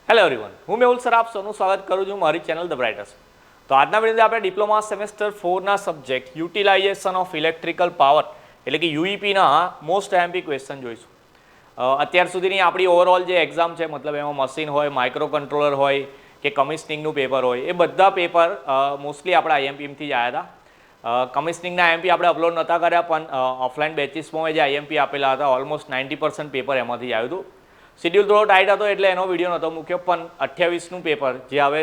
Hello everyone, હું Mehul sir આપ સૌનું સ્વાગત કરું છું મારી ચેનલ ધ બ્રાઇટર્સ. તો આજના વિડીયોમાં આપણે ડિપ્લોમા સેમેસ્ટર 4ના subject utilization of electrical power એટલે કે યુઈપીના મોસ્ટ આઈએમપી ક્વેશ્ચન જોઈશું. અત્યાર સુધીની આપણી ઓવરઓલ જે એક્ઝામ છે, મતલબ એમાં મશીન હોય, માઇક્રો કંટ્રોલર હોય કે કમિશનિંગનું પેપર હોય, એ બધા પેપર મોસ્ટલી આપણા આઈએમપીમાંથી જ આવ્યા હતા. કમિશનિંગના આઈએમપી આપણે અપલોડ નહોતા કર્યા, પણ ઓફલાઈન બેચીસમાં જે આઈએમપી આપેલા હતા ઓલમોસ્ટ 90% પેપર એમાંથી જ આવ્યું હતું. શેડ્યુલ થોડો ટાઈટ હતો એટલે એનો વિડીયો નહોતો મૂક્યો, પણ 28નું પેપર જે હવે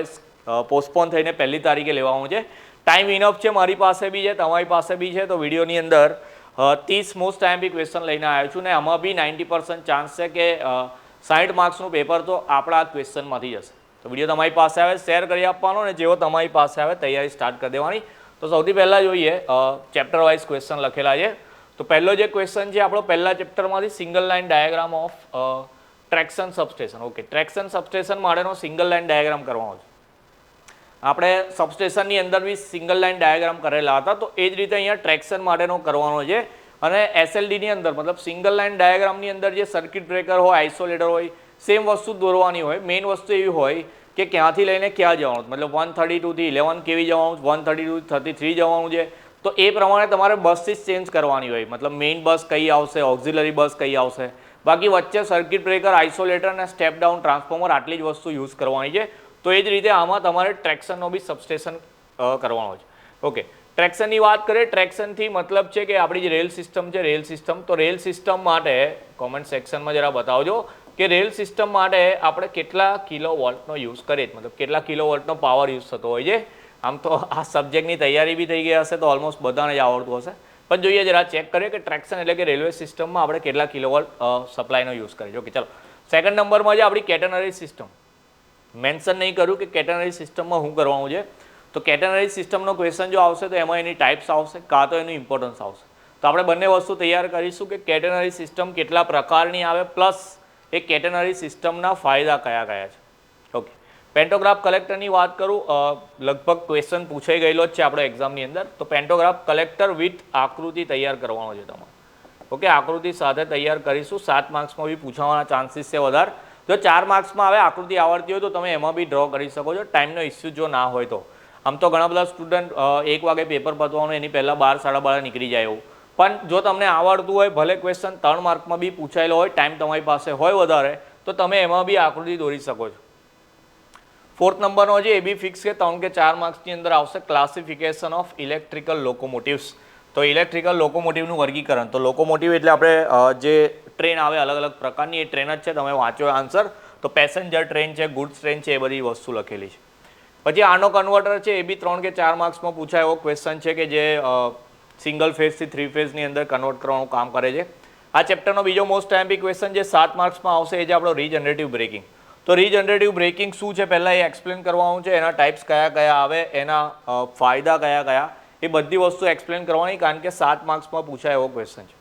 પોસ્ટપોન થઈને 1લી તારીખે લેવાનું છે. ટાઈમ ઇનફ છે, મારી પાસે બી છે, તમારી પાસે બી છે. તો વિડીયોની અંદર 30 મોસ્ટ આઈએમપી ક્વેશ્ચન લઈને આવ્યો છું ને આમાં બી 90% ચાન્સ છે કે 60 માર્ક્સનું પેપર તો આપણા ક્વેશ્ચનમાંથી જશે. તો વિડીયો તમારી પાસે આવે શેર કરી આપવાનો ને જેવો તમારી પાસે આવે તૈયારી સ્ટાર્ટ કરી દેવાની. તો સૌથી પહેલાં જોઈએ ચેપ્ટર વાઇઝ ક્વેશ્ચન લખેલા છે. તો પહેલો જે ક્વેશ્ચન છે આપણો પહેલા ચેપ્ટરમાંથી single line diagram of traction substation. Okay, traction substation માટેનો સિંગલ લાઇન ડાયાગ્રામ કરવાનો છે. આપણે સબસ્ટેશનની અંદર બી સિંગલ લાઇન ડાયાગ્રામ કરેલા હતા, તો એ જ રીતે અહીંયા ટ્રેક્શન માટેનો કરવાનો છે. અને એસએલડીની અંદર મતલબ સિંગલ લાઇન ડાયાગ્રામની અંદર જે સર્કિટ બ્રેકર હોય, આઇસોલેટર હોય, સેમ વસ્તુ દોરવાની હોય. મેઇન વસ્તુ એવી હોય કે ક્યાંથી લઈને ક્યાં જવાનું, મતલબ 132 થી 11 કેવી જવાનું, 132 33 જવાનું છે. તો એ પ્રમાણે તમારે બસીસ ચેન્જ કરવાની હોય, મતલબ મેઇન બસ કઈ આવશે, ઓક્ઝિલરી બસ કઈ આવશે. બાકી વચ્ચે સર્કિટ બ્રેકર, આઇસોલેટર અને સ્ટેપ ડાઉન ટ્રાન્સફોર્મર આટલી જ વસ્તુ યુઝ કરવાની છે. તો એ જ રીતે આમાં તમારે ટ્રેક્શનનો બી સબસ્ટેશન કરવાનો છે. ઓકે, ટ્રેક્શનની વાત કરીએ, ટ્રેક્શનથી મતલબ છે કે આપણી જે રેલ સિસ્ટમ છે, રેલ સિસ્ટમ, તો રેલ સિસ્ટમ માટે કોમેન્ટ સેક્શનમાં જરા બતાવજો કે રેલ સિસ્ટમ માટે આપણે કેટલા કિલો વોલ્ટનો યુઝ કરીએ, મતલબ કેટલા કિલો વોલ્ટનો પાવર યુઝ થતો હોય છે. આમ તો આ સબ્જેક્ટની તૈયારી બી થઈ ગઈ હશે તો ઓલમોસ્ટ બધાને જ આવડતું હશે, પણ જોઈએ જરા ચેક કરીએ કે ટ્રેક્શન એટલે કે રેલવે સિસ્ટમમાં આપણે કેટલા કિલોવોલ્ટ સપ્લાયનો યુઝ કરીએ. ઓકે, ચલો સેકન્ડ નંબરમાં છે આપણી કેટેનરી સિસ્ટમ. મેન્શન નહીં કર્યું કે કેટેનરી સિસ્ટમમાં શું કરવાનું છે. તો કેટેનરી સિસ્ટમનો ક્વેશ્ચન જો આવશે તો એમાં એની ટાઈપ્સ આવશે, કાં તો એનું ઇમ્પોર્ટન્સ આવશે. તો આપણે બંને વસ્તુ તૈયાર કરીશું કે કેટેનરી સિસ્ટમ કેટલા પ્રકારની આવે, પ્લસ એ કેટેનરી સિસ્ટમના ફાયદા કયા કયા છે. ઓકે, પેન્ટોગ્રાફ કલેક્ટરની વાત કરું, લગભગ ક્વેશ્ચન પૂછાઈ ગયેલો જ છે આપણે એક્ઝામની અંદર. તો પેન્ટોગ્રાફ કલેક્ટર વિથ આકૃતિ તૈયાર કરવાનો છે તમારે. ઓકે, આકૃતિ સાથે તૈયાર કરીશું. 7 માર્ક્સમાં બી પૂછાવાના ચાન્સીસ છે વધારે. જો 4 માર્ક્સમાં આવે આકૃતિ આવડતી હોય તો તમે એમાં બી ડ્રો કરી શકો છો, ટાઈમનો ઇસ્યુ જો ના હોય તો. આમ તો ઘણા બધા સ્ટુડન્ટ 1 વાગે પેપર પતવાનું એની પહેલાં 12 સાડા 12 નીકળી જાય એવું. પણ જો તમને આવડતું હોય, ભલે ક્વેશ્ચન 3 માર્કમાં બી પૂછાયેલો હોય, ટાઈમ તમારી પાસે હોય વધારે, તો તમે એમાં બી આકૃતિ દોરી શકો છો. 4th નંબરનો છે એ બી ફિક્સ કે 3 કે 4 માર્ક્સની અંદર આવશે, ક્લાસિફિકેશન ઓફ ઇલેક્ટ્રિકલ લોકોમોટિવ્સ. તો ઇલેક્ટ્રિકલ લોકોમોટિવનું વર્ગીકરણ. તો લોકોમોટિવ એટલે આપણે જે ટ્રેન આવે અલગ અલગ પ્રકારની, એ ટ્રેન જ છે. તમે વાંચો આન્સર. તો પેસેન્જર ટ્રેન છે, ગુડ્સ ટ્રેન છે, એ બધી વસ્તુ લખેલી છે. પછી આનો કન્વર્ટર છે, એ બી 3 કે 4 માર્ક્સમાં પૂછાય એવો ક્વેશ્ચન છે કે જે સિંગલ ફેઝથી 3 ફેઝની અંદર કન્વર્ટ કરવાનું કામ કરે છે. આ ચેપ્ટરનો બીજો મોસ્ટ આઈએમપી ક્વેશ્ચન જે 7 માર્ક્સમાં આવશે એ છે આપણો રીજનરેટિવ બ્રેકિંગ. તો રીજનરેટિવ બ્રેકિંગ શું છે પહેલાં એ એક્સપ્લેન કરવાનું છે, એના ટાઈપ્સ કયા કયા આવે, એના ફાયદા કયા કયા, એ બધી વસ્તુ એક્સપ્લેન કરવાની, કારણ કે 7 માર્ક્સમાં પૂછાય એવો ક્વેશ્ચન છે.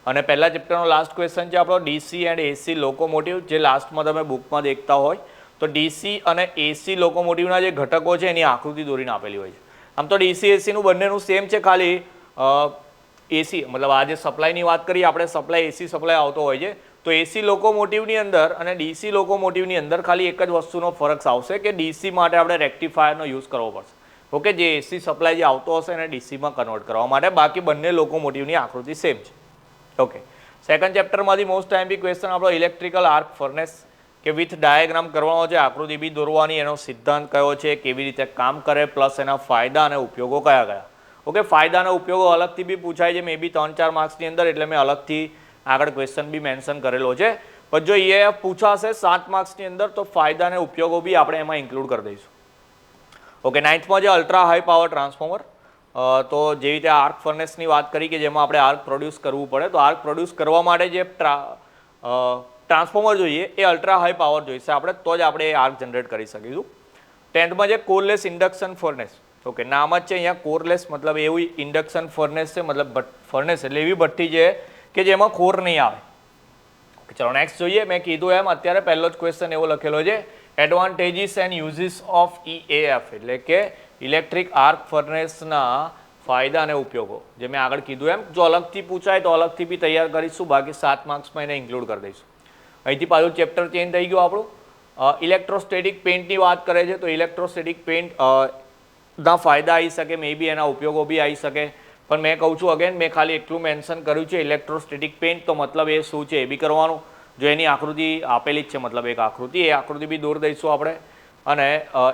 અને પહેલા ચેપ્ટરનો લાસ્ટ ક્વેશ્ચન છે આપણો ડીસી એન્ડ એસી લોકોમોટિવ, જે લાસ્ટમાં તમે બુકમાં દેખતા હોય. તો ડીસી અને એસી લોકોમોટિવના જે ઘટકો છે એની આકૃતિ દોરીને આપેલી હોય છે. આમ તો ડીસી એસીનું બંનેનું સેમ છે, ખાલી એસી મતલબ આ જે સપ્લાયની વાત કરીએ આપણે, સપ્લાય એસી સપ્લાય આવતો હોય છે. તો એસી લોકોમોટિવની અંદર અને ડીસી લોકોમોટિવની અંદર ખાલી એક જ વસ્તુનો ફરક આવશે કે ડીસી માટે આપણે રેક્ટિફાયરનો યુઝ કરવો પડશે. ઓકે, જે એસી સપ્લાય જે આવતો હશે એને ડીસીમાં કન્વર્ટ કરવા માટે, બાકી બંને લોકોમોટિવની આકૃતિ સેમ છે. ઓકે, સેકન્ડ ચેપ્ટરમાંથી મોસ્ટ આઈએમપી ક્વેશ્ચન આપણો ઇલેક્ટ્રિકલ આર્ક ફર્નેસ કે વિથ ડાયાગ્રામ કરવાનો છે, આકૃતિ બી દોરવાની, એનો સિદ્ધાંત કયો છે, કેવી રીતે કામ કરે, પ્લસ એના ફાયદા અને ઉપયોગો કયા કયા. ઓકે, ફાયદા અને ઉપયોગો અલગથી બી પૂછાય છે, મે બી 3-4 માર્ક્સની અંદર, એટલે મેં અલગથી આગળ ક્વેશ્ચન બી મેન્શન કરેલો છે. પણ જો EAF પૂછાશે 7 માર્ક્સની અંદર તો ફાયદા અને ઉપયોગો બી આપણે એમાં ઇન્ક્લુડ કરી દઈશું. ઓકે, 9થમાં જે અલ્ટ્રા હાઈ પાવર ટ્રાન્સફોર્મર. તો જેવી રીતે આર્ક ફર્નેસની વાત કરી કે જેમાં આપણે આર્ક પ્રોડ્યુસ કરવું પડે, તો આર્ક પ્રોડ્યુસ કરવા માટે જે ટ્રાન્સફોર્મર જોઈએ એ અલ્ટ્રા હાઈ પાવર જોઈશે આપણે, તો જ આપણે એ આર્ક જનરેટ કરી શકીશું. 10થમાં જે કોરલેસ ઇન્ડક્શન ફર્નેસ. ઓકે, નામ જ છે અહીંયા કોરલેસ, મતલબ એવું ઇન્ડક્શન ફર્નેસ છે, મતલબ ફર્નેસ એટલે એવી ભઠ્ઠી છે કે જેમાં ખોર નહીં આવે. ચલો નેક્સ્ટ જોઈએ. મેં કીધું એમ અત્યારે પહેલો જ ક્વેશ્ચન એવો લખેલો છે, advantages and uses of EAF એટલે કે ઇલેક્ટ્રિક આર્ક ફર્નેસના ફાયદા અને ઉપયોગો. જે મેં આગળ કીધું એમ, જો અલગથી પૂછાય તો અલગથી બી તૈયાર કરીશું, બાકી 7 માર્ક્સમાં એને ઇન્ક્લુડ કરી દઈશું. અહીંથી પાછું ચેપ્ટર ચેન્જ થઈ ગયું આપણું. ઇલેક્ટ્રોસ્ટેટિક પેઇન્ટની વાત કરે છે તો ઇલેક્ટ્રોસ્ટેટિક પેઇન્ટ ના ફાયદા આવી શકે, મે બી એના ઉપયોગો બી આવી શકે, પણ મેં કહું છું અગેન મેં ખાલી એટલું મેન્શન કર્યું છે ઇલેક્ટ્રોસ્ટેટિક પેઇન્ટ, તો મતલબ એ શું છે એ બી કરવાનું. જો એની આકૃતિ આપેલી જ છે, મતલબ એક આકૃતિ, એ આકૃતિ બી દોરી દઈશું આપણે અને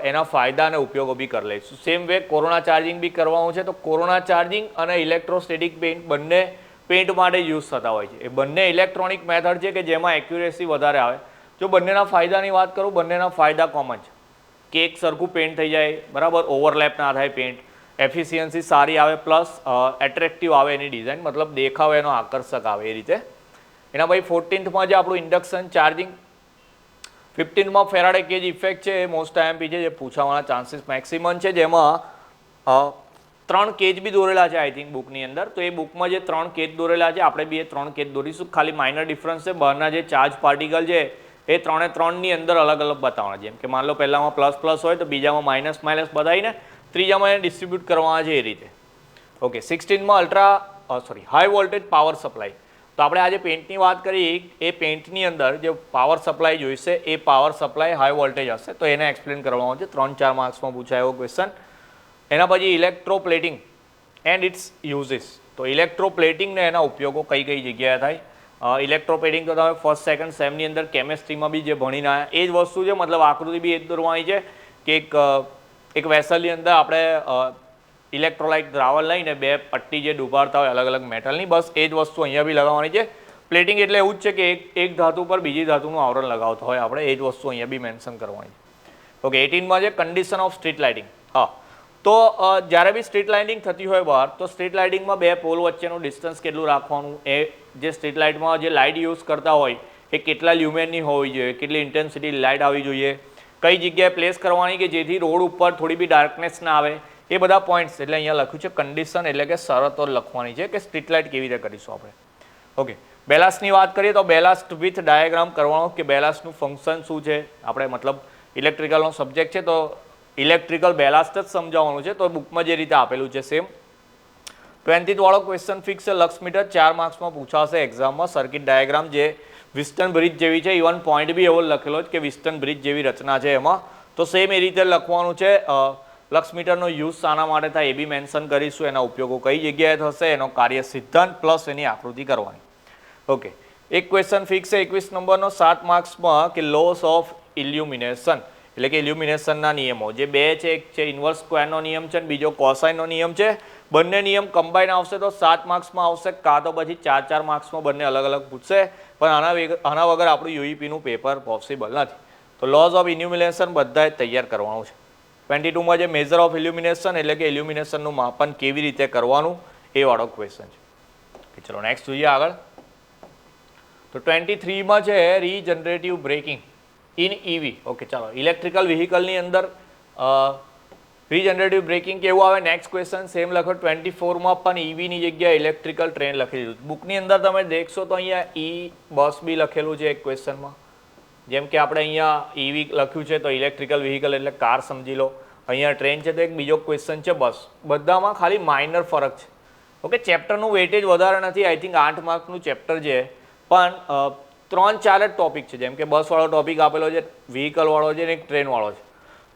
એના ફાયદા અને ઉપયોગો બી કરી લઈશું. સેમ વે કોરોના ચાર્જિંગ બી કરવાનું છે, તો કોરોના ચાર્જિંગ અને ઇલેક્ટ્રોસ્ટેટિક પેઇન્ટ બંને પેઇન્ટ માટે યુઝ થતા હોય છે. એ બંને ઇલેક્ટ્રોનિક મેથડ છે કે જેમાં એક્યુરેસી વધારે આવે. જો બંનેના ફાયદાની વાત કરું, બંનેના ફાયદા કોમન છે કે એક સરખું પેઇન્ટ થઈ જાય, બરાબર, ઓવરલેપ ના થાય પેઇન્ટ, એફિશિયન્સી સારી આવે, પ્લસ એટ્રેક્ટિવ આવે એની ડિઝાઇન, મતલબ દેખાવ એનો આકર્ષક આવે એ રીતે. એના પછી 14થમાં જે આપણું ઇન્ડક્શન ચાર્જિંગ, 15માં ફેરાડે કેજ ઇફેક્ટ છે, એ મોસ્ટ આઈએમપી છે, જે પૂછાવાના ચાન્સીસ મેક્સિમમ છે, જેમાં 3 કેજ બી દોરેલા છે આઈ થિંક બુકની અંદર. તો એ બુકમાં જે 3 કેજ દોરેલા છે આપણે બી એ 3 કેજ દોરીશું. ખાલી માઇનર ડિફરન્સ છે, બહારના જે ચાર્જ પાર્ટિકલ છે એ 3ની અંદર અલગ અલગ બતાવવાના. જેમ કે માન લો પહેલામાં પ્લસ પ્લસ હોય તો બીજામાં માઇનસ માઇનસ બતાવીને ત્રીજામાં એને ડિસ્ટ્રીબ્યુટ કરવાના છે એ રીતે. ઓકે, 16માં હાઈ વોલ્ટેજ પાવર સપ્લાય. તો આપણે આજે પેઇન્ટની વાત કરી, એ પેઇન્ટની અંદર જે પાવર સપ્લાય જોઈશે એ પાવર સપ્લાય હાઈ વોલ્ટેજ હશે, તો એને એક્સપ્લેન કરવાનો છે. 3-4 માર્ક્સમાં પૂછાય એવો ક્વેશ્ચન. એના પછી ઇલેક્ટ્રોપ્લેટિંગ એન્ડ ઇટ્સ યુઝિસ. તો ઇલેક્ટ્રોપ્લેટિંગ ને એના ઉપયોગો કઈ કઈ જગ્યાએ થાય. ઇલેક્ટ્રોપ્લેટિંગ તો તમે ફર્સ્ટ સેકન્ડ સેમની અંદર કેમેસ્ટ્રીમાં બી જે ભણીને આવ્યા એ જ વસ્તુ છે, મતલબ આકૃતિ બી એ જ દોરવાની છે કે એક વેસલની અંદર આપણે ઇલેક્ટ્રોલાઇટ દ્રાવણ લઈને 2 પટ્ટી જે ડૂબાડતા હોય અલગ અલગ મેટલની, બસ એ જ વસ્તુ અહીંયા બી લગાવવાની છે. પ્લેટિંગ એટલે એવું જ છે કે એક ધાતુ પર બીજી ધાતુનું આવરણ લગાવતો હોય આપણે, એ જ વસ્તુ અહીંયા બી મેન્શન કરવાની છે. ઓકે, 18માં છે કન્ડિશન ઓફ સ્ટ્રીટ લાઇટિંગ. હા, તો જ્યારે બી સ્ટ્રીટ લાઇટિંગ થતી હોય બહાર, તો સ્ટ્રીટ લાઇટિંગમાં 2 પોલ વચ્ચેનું ડિસ્ટન્સ કેટલું રાખવાનું, એ જે સ્ટ્રીટ લાઇટમાં જે લાઇટ યુઝ કરતા હોય એ કેટલા લ્યુમેનની હોવી જોઈએ, કેટલી ઇન્ટેન્સિટી લાઇટ આવી જોઈએ, કઈ જગ્યાએ પ્લેસ કરવાની કે જેથી રોડ ઉપર થોડી બી ડાર્કનેસ ના આવે, એ બધા પોઈન્ટ્સ એટલે અહીંયા લખ્યું છે કન્ડિશન, એટલે કે શરતો લખવાની છે કે સ્ટ્રીટ લાઇટ કેવી રીતે કરીશું આપણે. ઓકે, બેલાસ્ટની વાત કરીએ તો બેલાસ્ટ વિથ ડાયાગ્રામ કરવાનો કે બેલાસ્ટનું ફંક્શન શું છે. આપણે મતલબ ઇલેક્ટ્રિકલનો સબ્જેક્ટ છે તો ઇલેક્ટ્રિકલ બેલાસ્ટ જ સમજાવવાનું છે, તો બુકમાં જે રીતે આપેલું છે સેમ. 20th વાળો ક્વેશ્ચન ફિક્સ છે, લક્ષ મીટર, 4 માર્ક્સમાં પૂછાશે એક્ઝામમાં. સર્કિટ ડાયાગ્રામ જે વિસ્ટન બ્રિજ જેવી છે, ઇવન પોઈન્ટ બી એવો લખેલો છે કે વિસ્ટન બ્રિજ જેવી રચના છે એમાં, તો સેમ એ રીતે લખવાનું છે. લક્ષ મીટરનો યુઝ શાના માટે થાય એ બી મેન્શન કરીશું, એના ઉપયોગો કઈ જગ્યાએ થશે, એનો કાર્ય સિદ્ધાંત પ્લસ એની આકૃતિ કરવાની. ઓકે, એક ક્વેશ્ચન ફિક્સ છે 21 નંબરનો 7 માર્ક્સમાં કે લોસ ઓફ ઇલ્યુમિનેશન, એટલે કે ઇલ્યુમિનેશનના નિયમો જે 2 છે, એક છે ઇન્વર્સ સ્ક્વેરનો નિયમ છે અને બીજો કોસાઇનનો નિયમ છે. બંને નિયમ કમ્બાઈન આવશે તો 7 માર્ક્સમાં આવશે, કાં તો પછી 4-4 માર્ક્સમાં બંને અલગ અલગ પૂછશે, પણ આના વગર આપણું યુઈપીનું પેપર પોસિબલ નથી. તો લોઝ ઓફ ઇલ્યુમિનેશન બધા જ તૈયાર કરવાનું છે. 22માં જે મેઝર ઓફ ઇલ્યુમિનેશન એટલે કે ઇલ્યુમિનેશનનું માપન કેવી રીતે કરવાનું એ વાળો ક્વેશ્ચન છે. ચલો નેક્સ્ટ જોઈએ આગળ. તો 23માં છે regenerative braking in EV. Okay, ચાલો ઇલેક્ટ્રિકલ વ્હીકલની અંદર રીજનરેટિવ બ્રેકિંગ કેવું આવે, નેક્સ્ટ ક્વેશ્ચન સેમ લખો. 24માં પણ ઈવીની જગ્યાએ ઇલેક્ટ્રિકલ ટ્રેન લખી દીધું. બુકની અંદર તમે દેખશો તો અહીંયા ઈ બસ બી લખેલું છે એક ક્વેશ્ચનમાં. જેમ કે આપણે અહીંયા ઈવી લખ્યું છે તો ઇલેક્ટ્રિકલ વ્હીકલ એટલે કાર સમજી લો, અહીંયા ટ્રેન છે તો એક બીજો ક્વેશ્ચન છે બસ. બધામાં ખાલી માઇનર ફરક છે. ઓકે, ચેપ્ટરનું વેટેજ વધારે નથી, આઈ થિંક 8 માર્કનું ચેપ્ટર છે, પણ 3-4 જ ટોપિક છે. જેમ કે બસવાળો ટોપિક આપેલો છે, વ્હીકલવાળો છે અને એક ટ્રેનવાળો છે.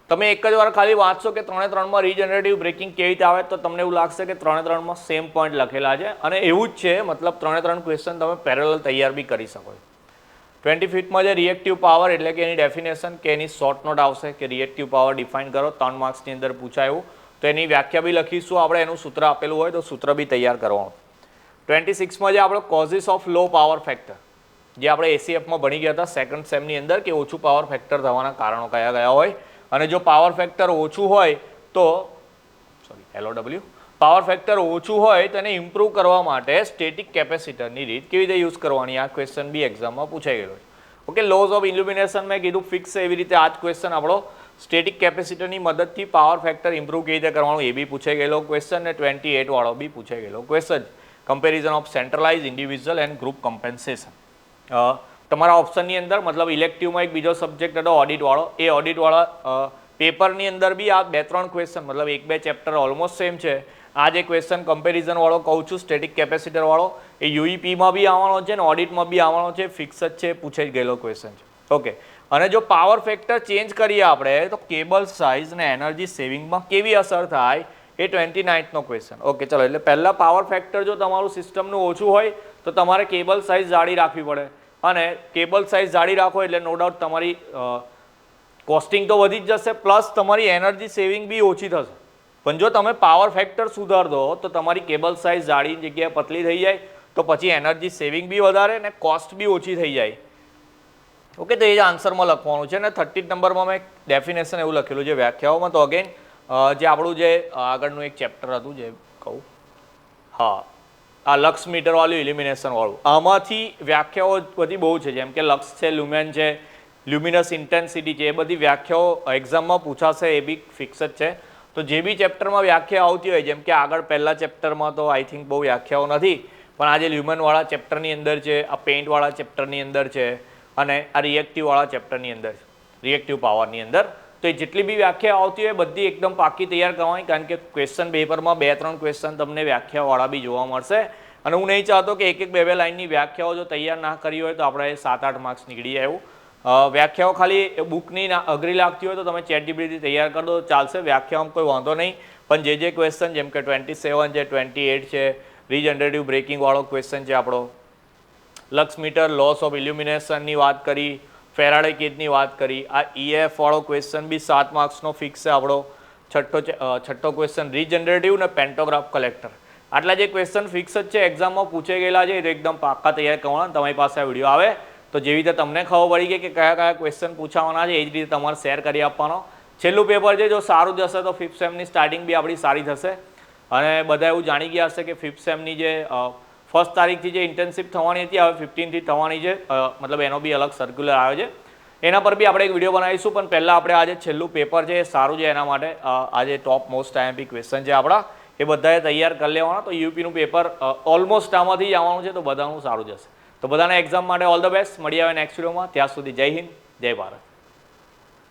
તમે એક જ વાર ખાલી વાંચશો કે 3-3માં રીજનરેટિવ બ્રેકિંગ કેવી રીતે આવે તો તમને એવું લાગશે કે 3-3માં સેમ પોઈન્ટ લખેલા છે, અને એવું જ છે, મતલબ 3 ક્વેશ્ચન તમે પેરેલલ તૈયાર બી કરી શકો છો. 25માં જે રિએક્ટિવ પાવર એટલે કે એની ડેફિનેશન કે એની શોર્ટ નોટ આવશે કે રિએક્ટિવ પાવર ડિફાઇન કરો, 3 માર્ક્સની અંદર પૂછાયું, તો એની વ્યાખ્યા બી લખીશું આપણે, એનું સૂત્ર આપેલું હોય તો સૂત્ર બી તૈયાર કરવાનું. 26માં જે આપણો causes of low power factor, જે આપણે એસીએફમાં ભણી ગયા હતા સેકન્ડ સેમની અંદર કે ઓછું પાવર ફેક્ટર થવાના કારણો કયા કયા હોય, અને જો પાવર ફેક્ટર ઓછું હોય તો LOW પાવર ફેક્ટર ઓછું હોય તો એને ઇમ્પ્રૂવ કરવા માટે સ્ટેટિક કેપેસિટરની રીત કેવી રીતે યુઝ કરવાની, આ ક્વેશ્ચન બી એક્ઝામમાં પૂછાઈ ગયેલો છે. ઓકે, લોઝ ઓફ ઇલ્યુમિનેશન મેં કીધું ફિક્સ છે, એવી રીતે આ જ ક્વેશ્ચન આપણો સ્ટેટિક કેપેસિટરની મદદથી પાવર ફેક્ટર ઇમ્પ્રૂવ કેવી રીતે કરવાનું એ બી પૂછાઈ ગયેલો ક્વેશ્ચન, ને 28 વાળો બી પૂછાઈ ગયેલો question. Comparison of centralise, individual and group compensation. તમારા ઓપ્શનની અંદર મતલબ ઇલેક્ટિવમાં એક બીજો સબ્જેક્ટ હતો ઓડિટવાળો, એ ઓડિટવાળા પેપરની અંદર બી આ 2-3 ક્વેશ્ચન મતલબ 1-2 ચેપ્ટર ઓલમોસ્ટ સેમ છે. આ જે ક્વેશ્ચન કમ્પેરિઝન વાળો કહું છું સ્ટેટિક કેપેસિટર વાળો, એ યુઈપીમાં બી આવવાનો છે ને ઓડિટમાં બી આવવાનો છે, ફિક્સ જ છે, પૂછાઈ ગયેલો ક્વેશ્ચન છે. ઓકે, અને જો પાવર ફેક્ટર ચેન્જ કરીએ આપણે તો કેબલ સાઇઝ અને એનર્જી સેવિંગમાં કેવી અસર થાય એ 29નો ક્વેશ્ચન. ઓકે ચલો, એટલે પહેલાં પાવર ફેક્ટર જો તમારું સિસ્ટમનું ઓછું હોય તો તમારે કેબલ સાઇઝ જાડી રાખવી પડે, અને કેબલ સાઇઝ જાડી રાખો એટલે નો ડાઉટ તમારી કોસ્ટિંગ તો વધી જ જશે, પ્લસ તમારી એનર્જી સેવિંગ બી ઓછી થશે. પણ જો તમે પાવર ફેક્ટર સુધાર દો તો તમારી કેબલ સાઇઝ જાડીની જગ્યાએ પતલી થઈ જાય, તો પછી એનર્જી સેવિંગ બી વધારે અને કોસ્ટ બી ઓછી થઈ જાય. ઓકે, તો એ જ આન્સરમાં લખવાનું છે. અને 30 નંબરમાં મેં ડેફિનેશન એવું લખેલું છે વ્યાખ્યાઓમાં. તો અગેન જે આપણું જે આગળનું એક ચેપ્ટર હતું જે કહું, હા, આ લક્સ મીટરવાળું ઇલ્યુમિનેશનવાળું, આમાંથી વ્યાખ્યાઓ બધી બહુ છે, જેમ કે લક્સ છે, લ્યુમેન છે, લ્યુમિનસ ઇન્ટેન્સિટી છે, એ બધી વ્યાખ્યાઓ એક્ઝામમાં પૂછાશે, એ બી ફિક્સ જ છે. તો જે બી ચેપ્ટરમાં વ્યાખ્યા આવતી હોય, જેમ કે આગળ પહેલા ચેપ્ટરમાં તો આઈ થિંક બહુ વ્યાખ્યાઓ નથી, પણ આ જે લ્યુમનવાળા ચેપ્ટરની અંદર છે, આ પેઇન્ટવાળા ચેપ્ટરની અંદર છે, અને આ રિએક્ટિવવાળા ચેપ્ટરની અંદર છે, રિએક્ટિવ પાવરની અંદર, તો એ જેટલી બી વ્યાખ્યા આવતી હોય બધી એકદમ પાકી તૈયાર કરવાની, કારણ કે ક્વેશ્ચન પેપરમાં 2-3 ક્વેશ્ચન તમને વ્યાખ્યાવાળા બી જોવા મળશે. અને હું નહીં ચાહતો કે એક 2 લાઇનની વ્યાખ્યાઓ જો તૈયાર ના કરી હોય તો આપણે 7-8 માર્ક્સ નીકળી જાય એવું. વ્યાખ્યાઓ ખાલી બુકની અઘરી લાગતી હોય તો તમે ChatGPT તૈયાર કરી દો ચાલશે, વ્યાખ્યામાં કોઈ વાંધો નહીં. પણ જે ક્વેશ્ચન જેમ કે 27 છે, 28 છે, રીજનરેટિવ બ્રેકિંગવાળો ક્વેશ્ચન છે આપણો, લક્સ મીટર, લોસ ઓફ ઇલ્યુમિનેશનની વાત કરી, ફેરાડે કેજની વાત કરી, આ EF વાળો ક્વેશ્ચન બી 7 માર્ક્સનો ફિક્સ છે આપણો. છઠ્ઠો ક્વેશ્ચન રીજનરેટિવ ને પેન્ટોગ્રાફ કલેક્ટર, આટલા જે ક્વેશ્ચન ફિક્સ જ છે, એક્ઝામમાં પૂછાઈ ગયેલા છે, એ એકદમ પાક્કા તૈયાર કરવાના. તમારી પાસે આ વિડીયો આવે તો જેવી રીતે તમને ખબર પડી ગઈ કે કયા કયા ક્વેશ્ચન પૂછાવાના છે, એ જ રીતે તમારે શેર કરી આપવાનો. છેલ્લું પેપર છે, જો સારું જશે તો 5th સેમની સ્ટાર્ટિંગ બી આપણી સારી થશે. અને બધા એવું જાણી ગયા હશે કે 5th સેમની જે 1st તારીખથી જે ઇન્ટર્નશિપ થવાની હતી, હવે 15થી થવાની છે, મતલબ એનો બી અલગ સર્ક્યુલર આવે છે, એના પર બી આપણે એક વિડીયો બનાવીશું. પણ પહેલાં આપણે આજે છેલ્લું પેપર છે એ સારું છે, એના માટે આજે ટોપ મોસ્ટ IMP ક્વેશ્ચન છે આપણા, એ બધાએ તૈયાર કરી લેવાના. તો યુપીનું પેપર ઓલમોસ્ટ આમાંથી જ આવવાનું છે, તો બધાનું સારું જશે. તો બધાને એક્ઝામ માટે ઓલ ધ બેસ્ટ. મળી આવે નેક્સ્ટ વિડીયોમાં. ત્યાં સુધી જય હિન્દ, જય ભારત.